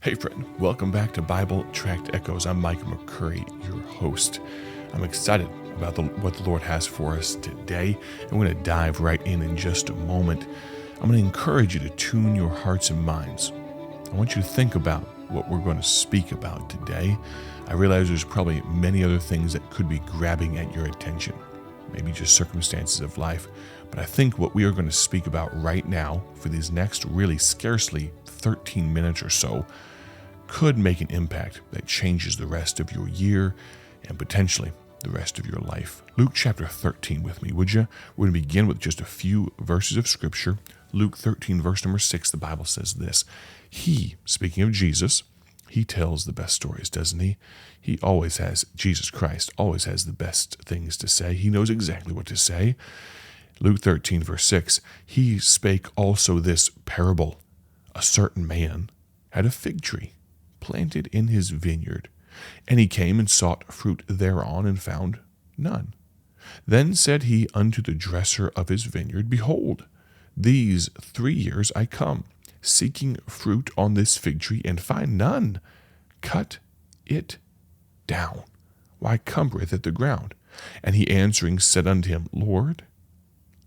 Hey friend, welcome back to Bible Tract Echoes. I'm Mike McCurry, your host. I'm excited about what the Lord has for us today. I'm going to dive right in just a moment. I'm going to encourage you to tune your hearts and minds. I want you to think about what we're going to speak about today. I realize there's probably many other things that could be grabbing at your attention, maybe just circumstances of life. But I think what we are going to speak about right now for these next really scarcely 13 minutes or so could make an impact that changes the rest of your year and potentially the rest of your life. Luke chapter 13 with me, would you? We're going to begin with just a few verses of scripture. Luke 13, verse number 6, the Bible says this. He, speaking of Jesus, he tells the best stories, doesn't he? He always has, Jesus Christ always has the best things to say. He knows exactly what to say. Luke 13, verse 6, he spake also this parable. A certain man had a fig tree planted in his vineyard, and he came and sought fruit thereon, and found none. Then said he unto the dresser of his vineyard, Behold, these 3 years I come, seeking fruit on this fig tree, and find none. Cut it down. Why cumbereth it the ground? And he answering said unto him, Lord,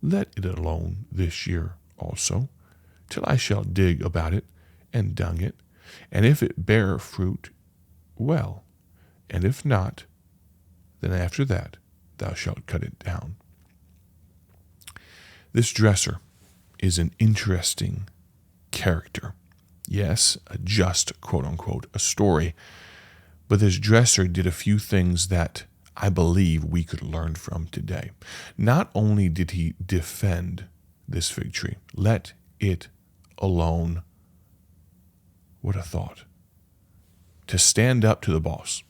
let it alone this year also, till I shall dig about it and dung it. And if it bear fruit, well, and if not, then after that thou shalt cut it down. This dresser is an interesting character. Yes, a just, quote unquote, a story. But this dresser did a few things that I believe we could learn from today. Not only did he defend this fig tree, let it alone. What a thought. To stand up to the boss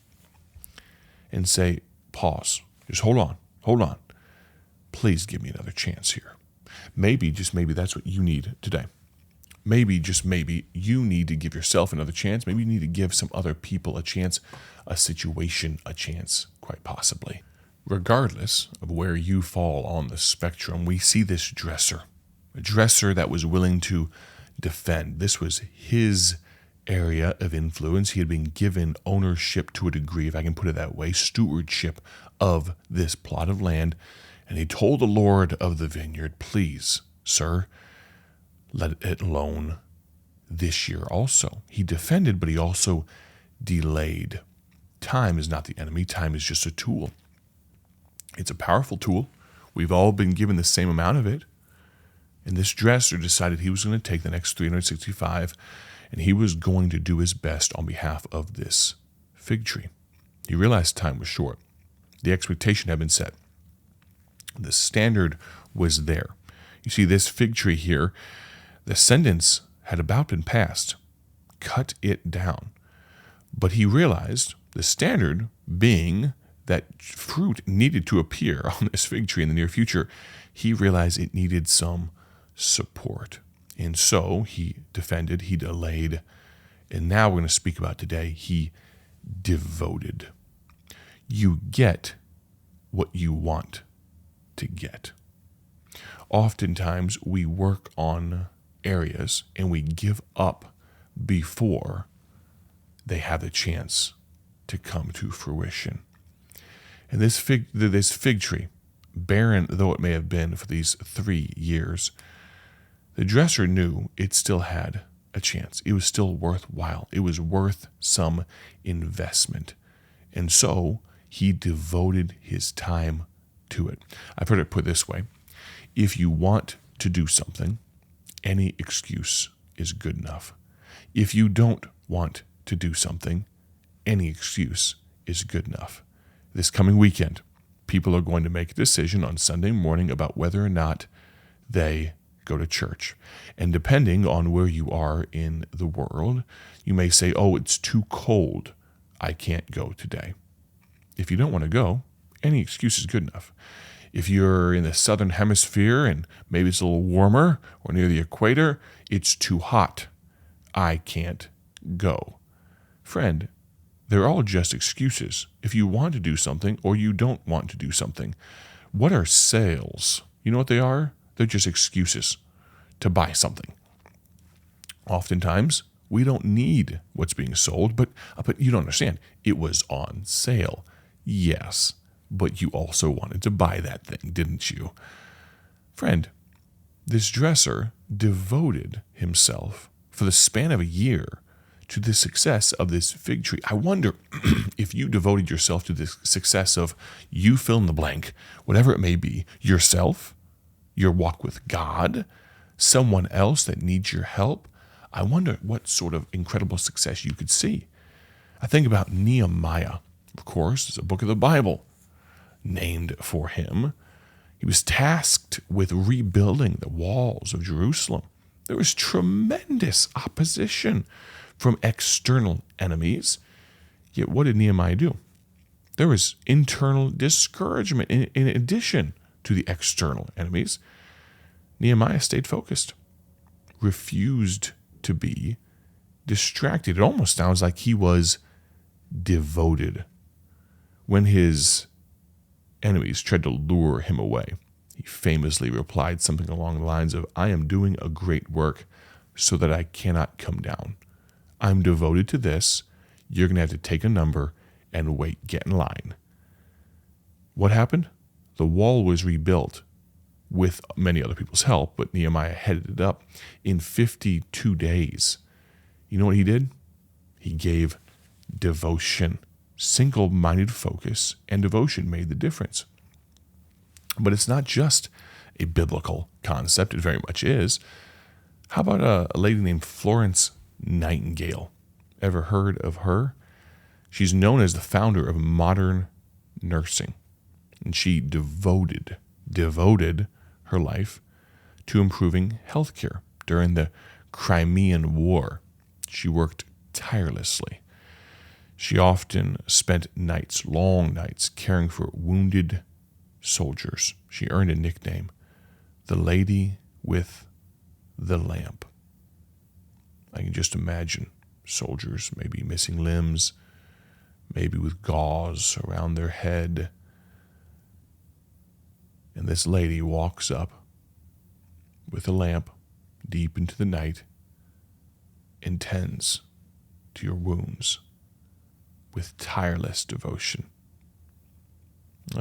and say, pause, just hold on. Please give me another chance here. Maybe, just maybe that's what you need today. Maybe, just maybe, you need to give yourself another chance. Maybe you need to give some other people a chance, a situation a chance, quite possibly. Regardless of where you fall on the spectrum, we see this dresser, a dresser that was willing to defend. This was his area of influence. He had been given ownership to a degree, if I can put it that way, stewardship of this plot of land. And he told the Lord of the vineyard, please, sir, let it alone this year also. He defended, but he also delayed. Time is not the enemy. Time is just a tool. It's a powerful tool. We've all been given the same amount of it. And this dresser decided he was going to take the next 365, and he was going to do his best on behalf of this fig tree. He realized time was short. The expectation had been set. The standard was there. You see, this fig tree here, the sentence had about been passed. Cut it down. But he realized the standard being that fruit needed to appear on this fig tree in the near future. He realized it needed some support. And so he defended, he delayed, and now we're going to speak about today, he devoted. You get what you want to get. Oftentimes we work on areas and we give up before they have the chance to come to fruition. And this fig tree, barren though it may have been for these 3 years, the dresser knew it still had a chance. It was still worthwhile. It was worth some investment. And so he devoted his time to it. I've heard it put this way. If you want to do something, any excuse is good enough. If you don't want to do something, any excuse is good enough. This coming weekend, people are going to make a decision on Sunday morning about whether or not they go to church. And depending on where you are in the world, you may say, oh, it's too cold. I can't go today. If you don't want to go, any excuse is good enough. If you're in the southern hemisphere and maybe it's a little warmer or near the equator, it's too hot. I can't go. Friend, they're all just excuses. If you want to do something or you don't want to do something. What are sales? You know what they are? They're just excuses to buy something. Oftentimes, We don't need what's being sold, but you don't understand. It was on sale. Yes, but you also wanted to buy that thing, didn't you? Friend, this dresser devoted himself for the span of a year to the success of this fig tree. I wonder if you devoted yourself to the success of you fill in the blank, whatever it may be, yourself, your walk with God, someone else that needs your help. I wonder what sort of incredible success you could see. I think about Nehemiah, of course, it's a book of the Bible named for him. He was tasked with rebuilding the walls of Jerusalem. There was tremendous opposition from external enemies. Yet what did Nehemiah do? There was internal discouragement in addition to the external enemies. Nehemiah stayed focused, refused to be distracted. It almost sounds like he was devoted. When his enemies tried to lure him away, he famously replied something along the lines of, I am doing a great work so that I cannot come down. I'm devoted to this. You're going to have to take a number and wait, get in line. What happened? The wall was rebuilt with many other people's help, but Nehemiah headed it up in 52 days. You know what he did? He gave devotion. Single-minded focus and devotion made the difference. But it's not just a biblical concept. It very much is. How about a lady named Florence Nightingale? Ever heard of her? She's known as the founder of modern nursing. And she devoted her life to improving healthcare during the Crimean War. She worked tirelessly. She often spent nights, long nights, caring for wounded soldiers. She earned a nickname, the Lady with the Lamp. I can just imagine soldiers maybe missing limbs, maybe with gauze around their head. And this lady walks up with a lamp deep into the night and tends to your wounds with tireless devotion.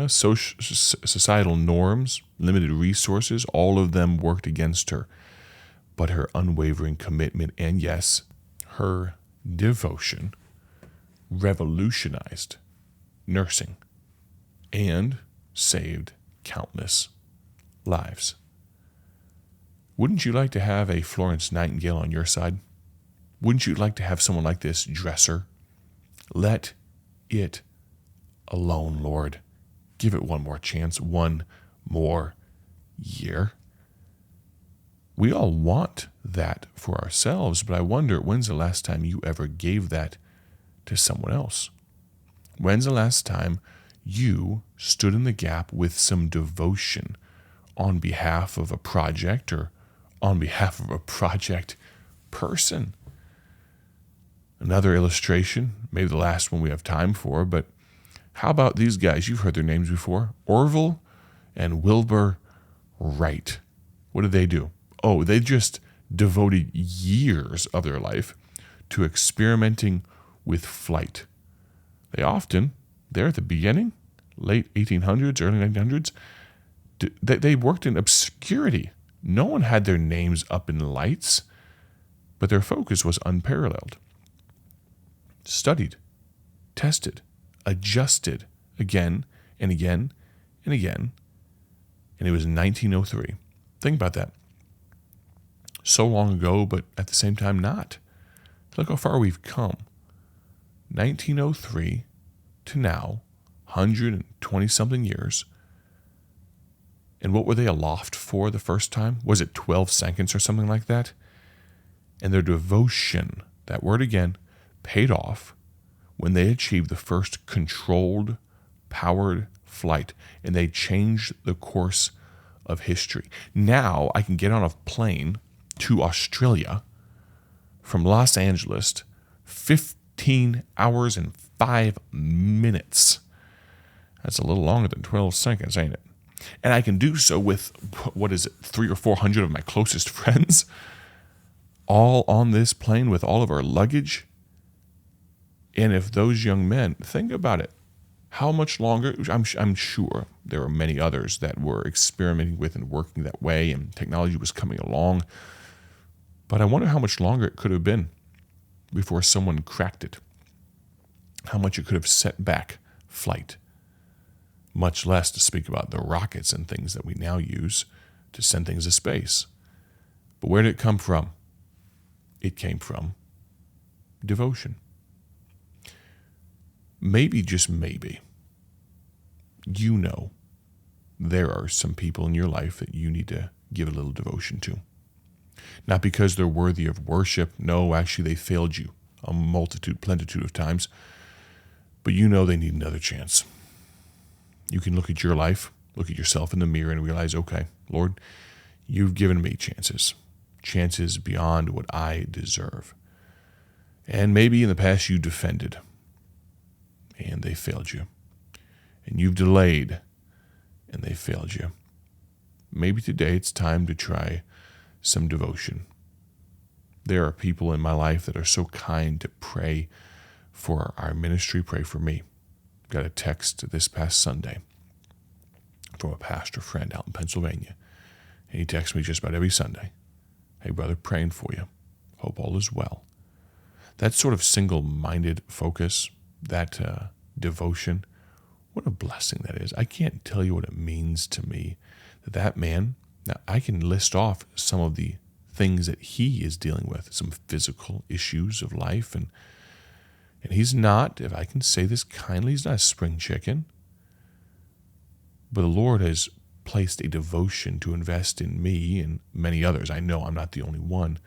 Societal norms, limited resources, all of them worked against her. But her unwavering commitment and, yes, her devotion revolutionized nursing and saved countless lives. Wouldn't you like to have a Florence Nightingale on your side? Wouldn't you like to have someone like this dresser? Let it alone, Lord. Give it one more chance, one more year. We all want that for ourselves, but I wonder, when's the last time you ever gave that to someone else? When's the last time you stood in the gap with some devotion on behalf of a project or on behalf of a project person? Another illustration, maybe the last one we have time for, but how about these guys? You've heard their names before. Orville and Wilbur Wright. What did they do? Oh, they just devoted years of their life to experimenting with flight. They're at the beginning, late 1800s, early 1900s, they worked in obscurity. No one had their names up in lights, but their focus was unparalleled. Studied, tested, adjusted again and again and again, and it was 1903. Think about that. So long ago, but at the same time not. Look how far we've come. 1903 to now, 120-something years. And what were they aloft for the first time? Was it 12 seconds or something like that? And their devotion, that word again, paid off when they achieved the first controlled, powered flight, and they changed the course of history. Now I can get on a plane to Australia from Los Angeles, 15 hours and 5 minutes. That's a little longer than 12 seconds, ain't it? And I can do so with, 300 or 400 of my closest friends, all on this plane with all of our luggage? And if those young men, think about it, how much longer? I'm sure there are many others that were experimenting with and working that way, and technology was coming along. But I wonder how much longer it could have been before someone cracked it. How much it could have set back flight. Much less to speak about the rockets and things that we now use to send things to space. But where did it come from? It came from devotion. Maybe, just maybe, you know there are some people in your life that you need to give a little devotion to. Not because they're worthy of worship. No, actually, they failed you a plenitude of times. But you know they need another chance. You can look at your life, look at yourself in the mirror and realize, okay, Lord, you've given me chances beyond what I deserve. And maybe in the past you defended and they failed you. And you've delayed and they failed you. Maybe today it's time to try some devotion. There are people in my life that are so kind to pray for our ministry, pray for me. Got a text this past Sunday from a pastor friend out in Pennsylvania. And he texts me just about every Sunday. Hey, brother, praying for you. Hope all is well. That sort of single-minded focus, that devotion, what a blessing that is. I can't tell you what it means to me that man, now I can list off some of the things that he is dealing with, some physical issues of life, and he's not, if I can say this kindly, he's not a spring chicken. But the Lord has placed a devotion to invest in me and many others. I know I'm not the only one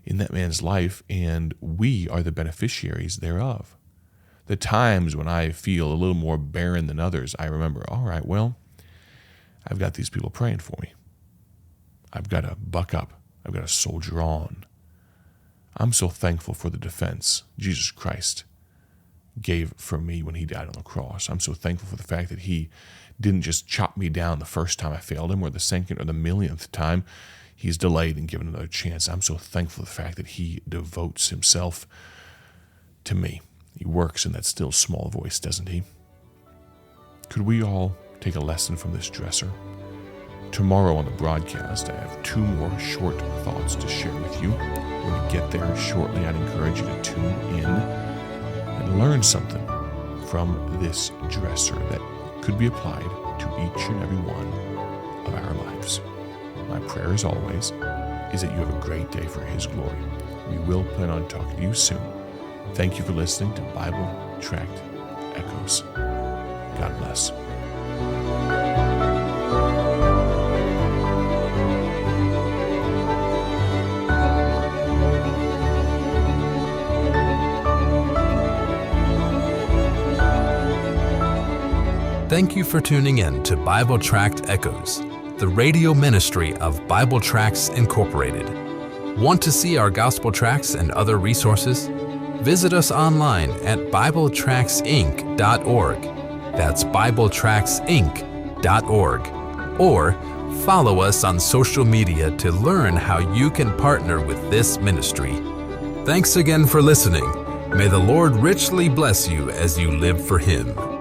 in that man's life, and we are the beneficiaries thereof. The times when I feel a little more barren than others, I remember, all right, well, I've got these people praying for me. I've got to buck up. I've got to soldier on. I'm so thankful for the defense Jesus Christ gave for me when he died on the cross. I'm so thankful for the fact that he didn't just chop me down the first time I failed him or the second or the millionth time. He's delayed and given another chance. I'm so thankful for the fact that he devotes himself to me. He works in that still small voice, doesn't he? Could we all take a lesson from this dresser? Tomorrow on the broadcast, I have 2 more short thoughts to share with you. When you get there shortly, I'd encourage you to tune in and learn something from this dresser that could be applied to each and every one of our lives. My prayer, as always, is that you have a great day for his glory. We will plan on talking to you soon. Thank you for listening to Bible Tract Echoes. God bless. Thank you for tuning in to Bible Tract Echoes, the radio ministry of Bible Tracts Incorporated. Want to see our gospel tracts and other resources? Visit us online at BibleTractsInc.org. That's BibleTractsInc.org. Or follow us on social media to learn how you can partner with this ministry. Thanks again for listening. May the Lord richly bless you as you live for Him.